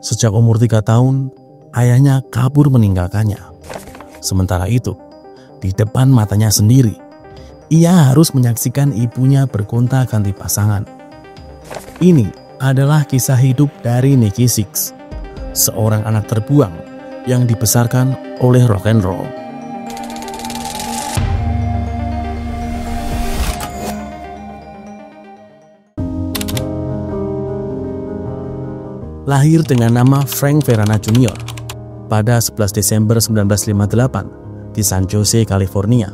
Sejak umur 3 tahun, ayahnya kabur meninggalkannya. Sementara itu, di depan matanya sendiri, ia harus menyaksikan ibunya bergonta-ganti pasangan. Ini adalah kisah hidup dari Nikki Sixx, seorang anak terbuang yang dibesarkan oleh rock and roll. Lahir dengan nama Frank Verana Jr. pada 11 Desember 1958 di San Jose, California.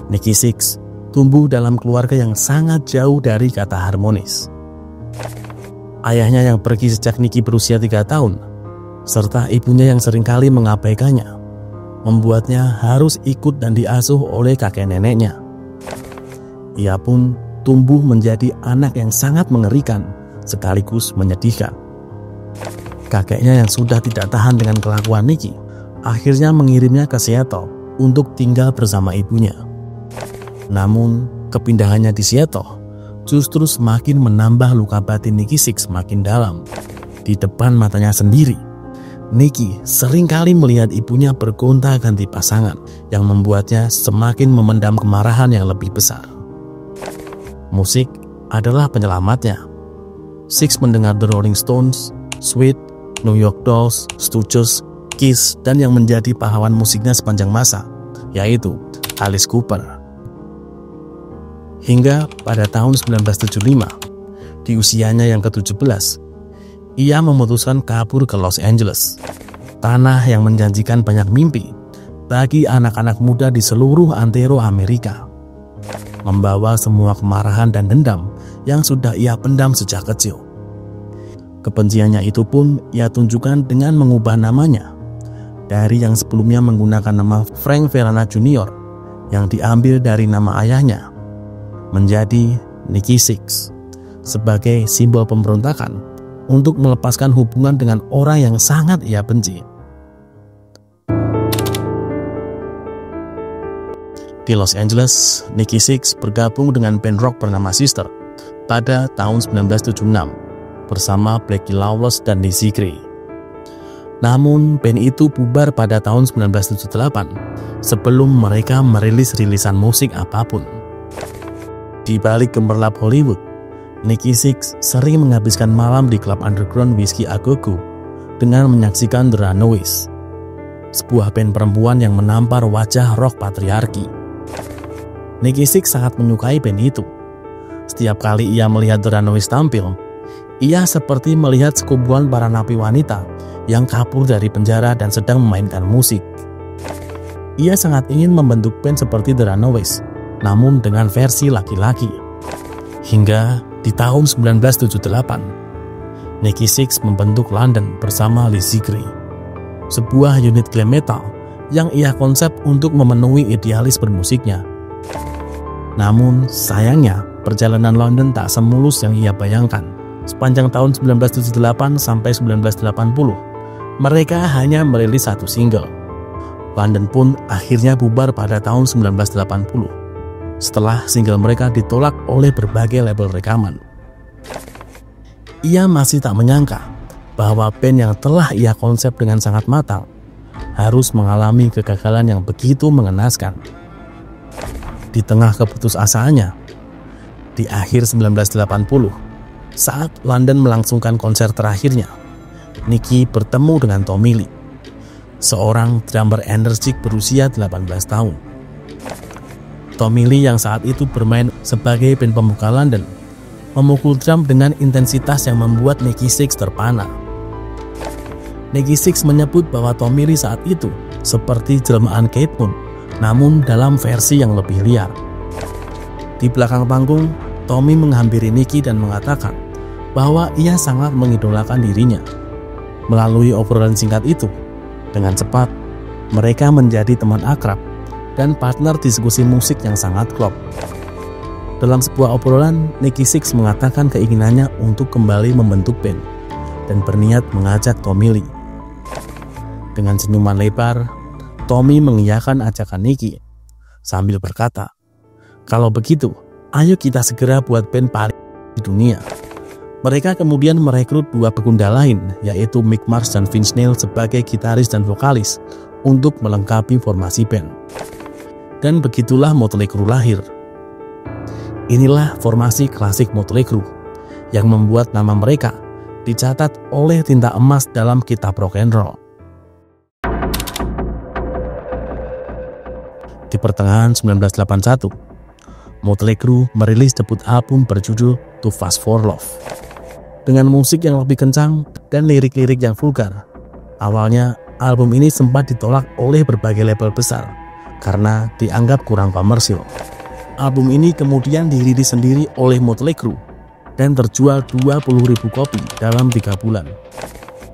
Nikki Sixx tumbuh dalam keluarga yang sangat jauh dari kata harmonis. Ayahnya yang pergi sejak Nikki berusia 3 tahun, serta ibunya yang seringkali mengabaikannya, membuatnya harus ikut dan diasuh oleh kakek neneknya. Ia pun tumbuh menjadi anak yang sangat mengerikan sekaligus menyedihkan. Kakeknya yang sudah tidak tahan dengan kelakuan Nikki, akhirnya mengirimnya ke Seattle untuk tinggal bersama ibunya. Namun, kepindahannya di Seattle justru semakin menambah luka batin Nikki Sixx makin dalam. Di depan matanya sendiri, Nikki seringkali melihat ibunya bergonta-ganti pasangan yang membuatnya semakin memendam kemarahan yang lebih besar. Musik adalah penyelamatnya. Sixx mendengar The Rolling Stones, Sweet, New York Dolls, Stooges, Kiss, dan yang menjadi pahlawan musiknya sepanjang masa, yaitu Alice Cooper. Hingga pada tahun 1975, di usianya yang ke-17, ia memutuskan kabur ke Los Angeles, tanah yang menjanjikan banyak mimpi bagi anak-anak muda di seluruh antero Amerika, membawa semua kemarahan dan dendam yang sudah ia pendam sejak kecil. Kebenciannya itu pun ia tunjukkan dengan mengubah namanya dari yang sebelumnya menggunakan nama Frank Verana Jr. yang diambil dari nama ayahnya menjadi Nikki Sixx sebagai simbol pemberontakan untuk melepaskan hubungan dengan orang yang sangat ia benci. Di Los Angeles, Nikki Sixx bergabung dengan band rock bernama Sister pada tahun 1976 bersama Blackie Lawless dan Dizzy Gray. Namun, band itu bubar pada tahun 1978 sebelum mereka merilis rilisan musik apapun. Di balik gemerlap Hollywood, Nikki Sixx sering menghabiskan malam di klub underground Whiskey A Go Go dengan menyaksikan The Runaways, sebuah band perempuan yang menampar wajah rock patriarki. Nikki Sixx sangat menyukai band itu. Setiap kali ia melihat The Runaways tampil, ia seperti melihat sekumpulan para napi wanita yang kabur dari penjara dan sedang memainkan musik. Ia sangat ingin membentuk band seperti The Runaways, namun dengan versi laki-laki. Hingga di tahun 1978, Nikki Sixx membentuk London bersama Dizzy Gray, sebuah unit glam metal yang ia konsep untuk memenuhi idealis bermusiknya. Namun sayangnya, perjalanan London tak semulus yang ia bayangkan. Sepanjang tahun 1978 sampai 1980, mereka hanya merilis satu single. London pun akhirnya bubar pada tahun 1980, setelah single mereka ditolak oleh berbagai label rekaman. Ia masih tak menyangka bahwa band yang telah ia konsep dengan sangat matang harus mengalami kegagalan yang begitu mengenaskan. Di tengah keputusasaannya, di akhir 1980, saat London melangsungkan konser terakhirnya, Nikki bertemu dengan Tommy Lee, seorang drummer energik berusia 18 tahun. Tommy Lee yang saat itu bermain sebagai band pembuka London, memukul drum dengan intensitas yang membuat Nikki Sixx terpana. Nikki Sixx menyebut bahwa Tommy Lee saat itu seperti jelmaan Keith Moon, namun dalam versi yang lebih liar. Di belakang panggung, Tommy menghampiri Nikki dan mengatakan bahwa ia sangat mengidolakan dirinya. Melalui obrolan singkat itu, dengan cepat mereka menjadi teman akrab dan partner diskusi musik yang sangat klop. Dalam sebuah obrolan, Nikki Sixx mengatakan keinginannya untuk kembali membentuk band dan berniat mengajak Tommy Lee. Dengan senyuman lebar, Tommy mengiyakan ajakan Nikki sambil berkata, "Kalau begitu, ayo kita segera buat band paling di dunia." Mereka kemudian merekrut dua pegunda lain, yaitu Mick Mars dan Vince Neil sebagai gitaris dan vokalis untuk melengkapi formasi band. Dan begitulah Motley Crue lahir. Inilah formasi klasik Motley Crue yang membuat nama mereka dicatat oleh tinta emas dalam kitab rock and roll. Di pertengahan 1981, Motley Crue merilis debut album berjudul Too Fast for Love. Dengan musik yang lebih kencang dan lirik-lirik yang vulgar. Awalnya, album ini sempat ditolak oleh berbagai label besar karena dianggap kurang komersil. Album ini kemudian dirilis sendiri oleh Motley Crue dan terjual 20.000 kopi dalam 3 bulan.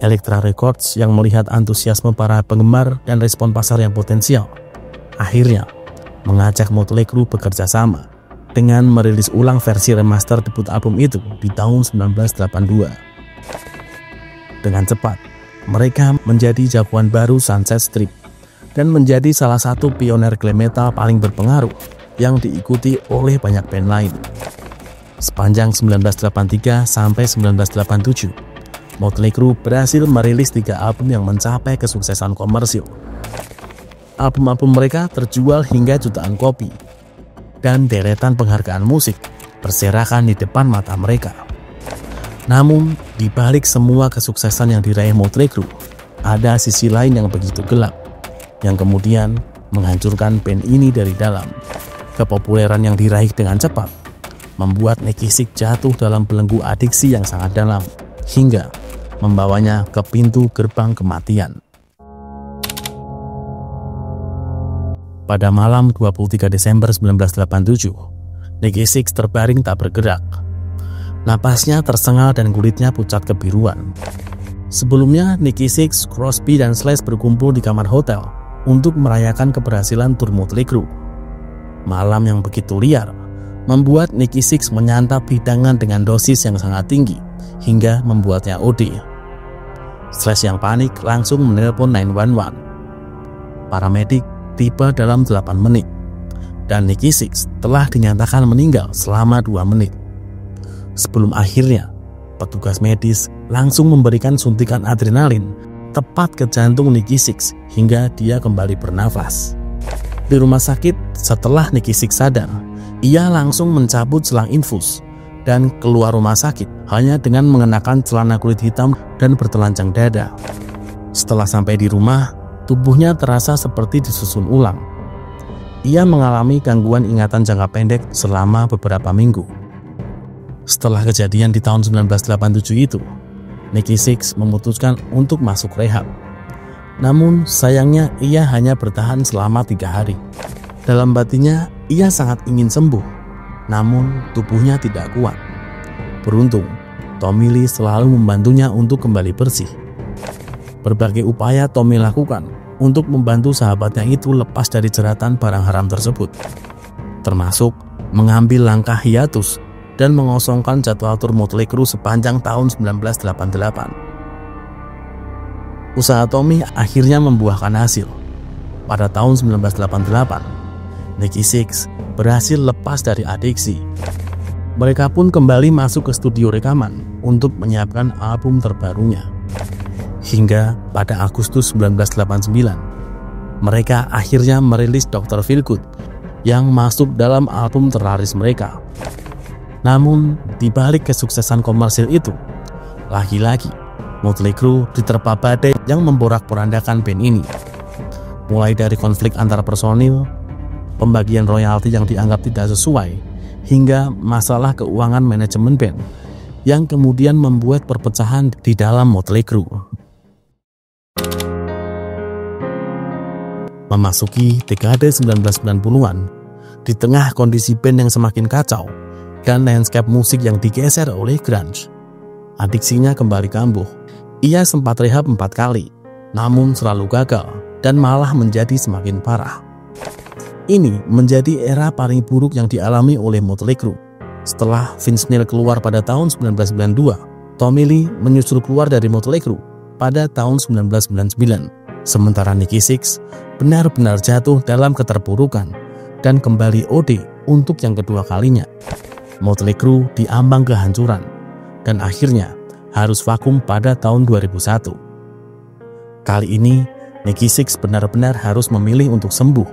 Elektra Records yang melihat antusiasme para penggemar dan respon pasar yang potensial, akhirnya mengajak Motley Crue bekerja sama dengan merilis ulang versi remaster debut album itu di tahun 1982. Dengan cepat, mereka menjadi jagoan baru Sunset Strip dan menjadi salah satu pioner glam metal paling berpengaruh yang diikuti oleh banyak band lain. Sepanjang 1983 sampai 1987, Motley Crue berhasil merilis 3 album yang mencapai kesuksesan komersil. Album-album mereka terjual hingga jutaan kopi, dan deretan penghargaan musik berserakan di depan mata mereka. Namun, di balik semua kesuksesan yang diraih Motley Crue, ada sisi lain yang begitu gelap, yang kemudian menghancurkan band ini dari dalam. Kepopuleran yang diraih dengan cepat membuat Nikki Sixx jatuh dalam belenggu adiksi yang sangat dalam, hingga membawanya ke pintu gerbang kematian. Pada malam 23 Desember 1987, Nikki Sixx terbaring tak bergerak. Napasnya tersengal dan kulitnya pucat kebiruan. Sebelumnya, Nikki Sixx, Crosby, dan Slash berkumpul di kamar hotel untuk merayakan keberhasilan tur Motley Crue. Malam yang begitu liar membuat Nikki Sixx menyantap hidangan dengan dosis yang sangat tinggi hingga membuatnya OD. Slash yang panik langsung menelpon 911. Paramedik tiba dalam 8 menit, dan Nikki Sixx telah dinyatakan meninggal selama 2 menit. Sebelum akhirnya, petugas medis langsung memberikan suntikan adrenalin tepat ke jantung Nikki Sixx hingga dia kembali bernafas. Di rumah sakit, setelah Nikki Sixx sadar, ia langsung mencabut selang infus dan keluar rumah sakit hanya dengan mengenakan celana kulit hitam dan bertelanjang dada. Setelah sampai di rumah, tubuhnya terasa seperti disusun ulang. Ia mengalami gangguan ingatan jangka pendek selama beberapa minggu. Setelah kejadian di tahun 1987 itu, Nikki Sixx memutuskan untuk masuk rehab. Namun sayangnya ia hanya bertahan selama 3 hari. Dalam batinnya ia sangat ingin sembuh, namun tubuhnya tidak kuat. Beruntung, Tommy Lee selalu membantunya untuk kembali bersih. Berbagai upaya Tommy lakukan untuk membantu sahabatnya itu lepas dari jeratan barang haram tersebut, termasuk mengambil langkah hiatus dan mengosongkan jadwal tur Motley Crue sepanjang tahun 1988. Usaha Tommy akhirnya membuahkan hasil. Pada tahun 1988, Nikki Sixx berhasil lepas dari adiksi. Mereka pun kembali masuk ke studio rekaman untuk menyiapkan album terbarunya. Hingga pada Agustus 1989, mereka akhirnya merilis Dr. Feelgood yang masuk dalam album terlaris mereka. Namun, di balik kesuksesan komersil itu, lagi-lagi Motley Crue diterpa badai yang memporak-porandakan band ini. Mulai dari konflik antar personil, pembagian royalti yang dianggap tidak sesuai, hingga masalah keuangan manajemen band yang kemudian membuat perpecahan di dalam Motley Crue. Memasuki dekade 1990-an, di tengah kondisi band yang semakin kacau dan landscape musik yang digeser oleh grunge, adiksinya kembali kambuh. Ia sempat rehab 4 kali, namun selalu gagal dan malah menjadi semakin parah. Ini menjadi era paling buruk yang dialami oleh Motley Crue. Setelah Vince Neil keluar pada tahun 1992, Tommy Lee menyusul keluar dari Motley Crue pada tahun 1999. Sementara Nikki Sixx benar-benar jatuh dalam keterpurukan dan kembali OD untuk yang kedua kalinya. Motley Crue diambang kehancuran dan akhirnya harus vakum pada tahun 2001. Kali ini, Nikki Sixx benar-benar harus memilih untuk sembuh,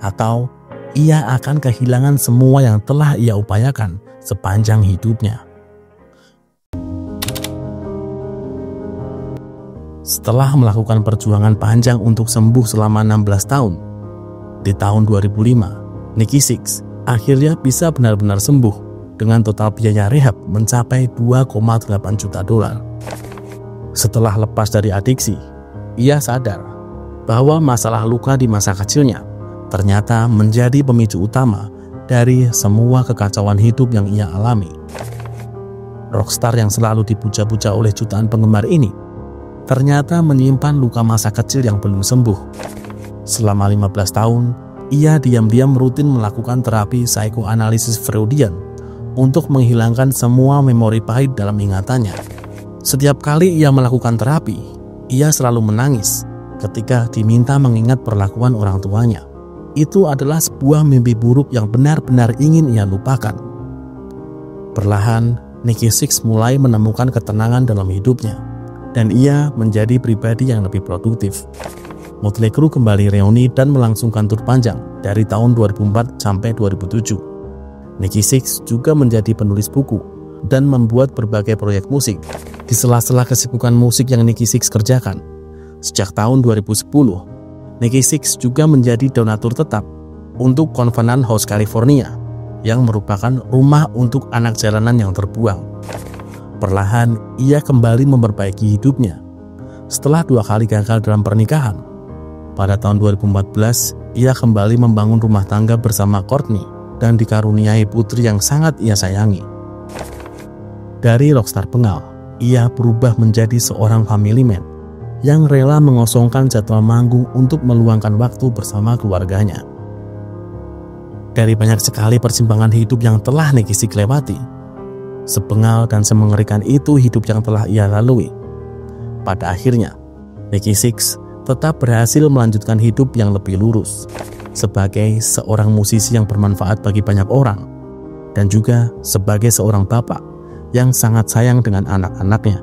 atau ia akan kehilangan semua yang telah ia upayakan sepanjang hidupnya. Setelah melakukan perjuangan panjang untuk sembuh selama 16 tahun, di tahun 2005, Nikki Sixx akhirnya bisa benar-benar sembuh dengan total biaya rehab mencapai 2,8 juta dolar. Setelah lepas dari adiksi, ia sadar bahwa masalah luka di masa kecilnya ternyata menjadi pemicu utama dari semua kekacauan hidup yang ia alami. Rockstar yang selalu dipuja-puja oleh jutaan penggemar ini ternyata menyimpan luka masa kecil yang belum sembuh. Selama 15 tahun, ia diam-diam rutin melakukan terapi psikoanalisis Freudian untuk menghilangkan semua memori pahit dalam ingatannya. Setiap kali ia melakukan terapi, ia selalu menangis ketika diminta mengingat perlakuan orang tuanya. Itu adalah sebuah mimpi buruk yang benar-benar ingin ia lupakan. Perlahan, Nikki Sixx mulai menemukan ketenangan dalam hidupnya, dan ia menjadi pribadi yang lebih produktif. Motley Crue kembali reuni dan melangsungkan tur panjang dari tahun 2004 sampai 2007. Nikki Sixx juga menjadi penulis buku dan membuat berbagai proyek musik di sela-sela kesibukan musik yang Nikki Sixx kerjakan. Sejak tahun 2010, Nikki Sixx juga menjadi donatur tetap untuk Covenant House California yang merupakan rumah untuk anak jalanan yang terbuang. Perlahan, ia kembali memperbaiki hidupnya. Setelah 2 kali gagal dalam pernikahan, pada tahun 2014, ia kembali membangun rumah tangga bersama Courtney dan dikaruniai putri yang sangat ia sayangi. Dari rockstar bengal, ia berubah menjadi seorang family man yang rela mengosongkan jadwal manggung untuk meluangkan waktu bersama keluarganya. Dari banyak sekali persimpangan hidup yang telah Nikki Sixx lewati, sebengal dan semengerikan itu hidup yang telah ia lalui. Pada akhirnya, Nikki Sixx tetap berhasil melanjutkan hidup yang lebih lurus sebagai seorang musisi yang bermanfaat bagi banyak orang, dan juga sebagai seorang bapak yang sangat sayang dengan anak-anaknya.